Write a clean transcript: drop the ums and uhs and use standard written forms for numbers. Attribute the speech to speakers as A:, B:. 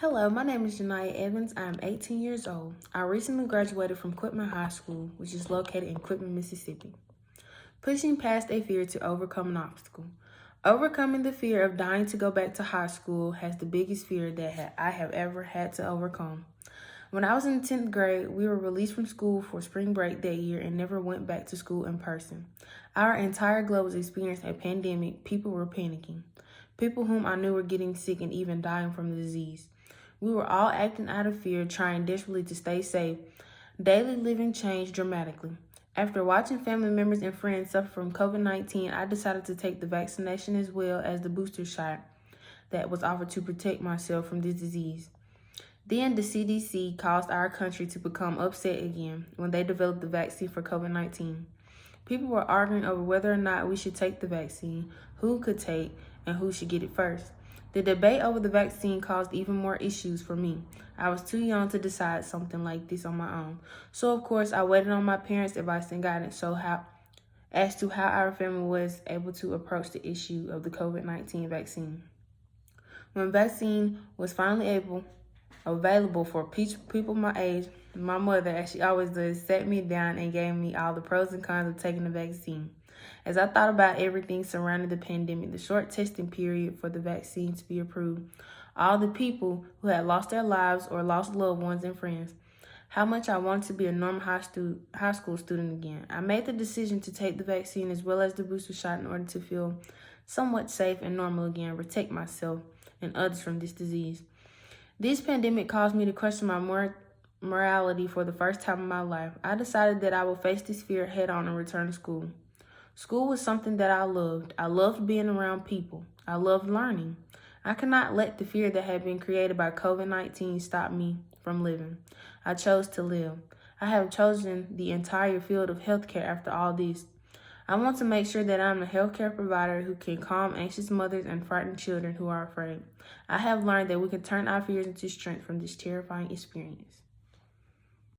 A: Hello, my name is Janiyah Evans. I am 18 years old. I recently graduated from Quitman High School, which is located in Quitman, Mississippi. Pushing past a fear to overcome an obstacle. Overcoming the fear of dying to go back to high school has the biggest fear that I have ever had to overcome. When I was in 10th grade, we were released from school for spring break that year and never went back to school in person. Our entire globe was experiencing a pandemic. People were panicking. People whom I knew were getting sick and even dying from the disease. We were all acting out of fear, trying desperately to stay safe. Daily living changed dramatically. After watching family members and friends suffer from COVID-19, I decided to take the vaccination as well as the booster shot that was offered to protect myself from this disease. Then the CDC caused our country to become upset again when they developed the vaccine for COVID-19. People were arguing over whether or not we should take the vaccine, who could take, and who should get it first. The debate over the vaccine caused even more issues for me. I was too young to decide something like this on my own. So of course, I waited on my parents' advice and guidance as to how our family was able to approach the issue of the COVID-19 vaccine. When vaccine was finally available for people my age, my mother, as she always does, sat me down and gave me all the pros and cons of taking the vaccine. As I thought about everything surrounding the pandemic, the short testing period for the vaccine to be approved, all the people who had lost their lives or lost loved ones and friends, how much I wanted to be a normal high school student again, I made the decision to take the vaccine as well as the booster shot in order to feel somewhat safe and normal again, protect myself and others from this disease. This pandemic caused me to question my morality for the first time in my life. I decided that I would face this fear head on and return to school. School was something that I loved. I loved being around people. I loved learning. I could not let the fear that had been created by COVID-19 stop me from living. I chose to live. I have chosen the entire field of healthcare after all this. I want to make sure that I'm a healthcare provider who can calm anxious mothers and frightened children who are afraid. I have learned that we can turn our fears into strength from this terrifying experience.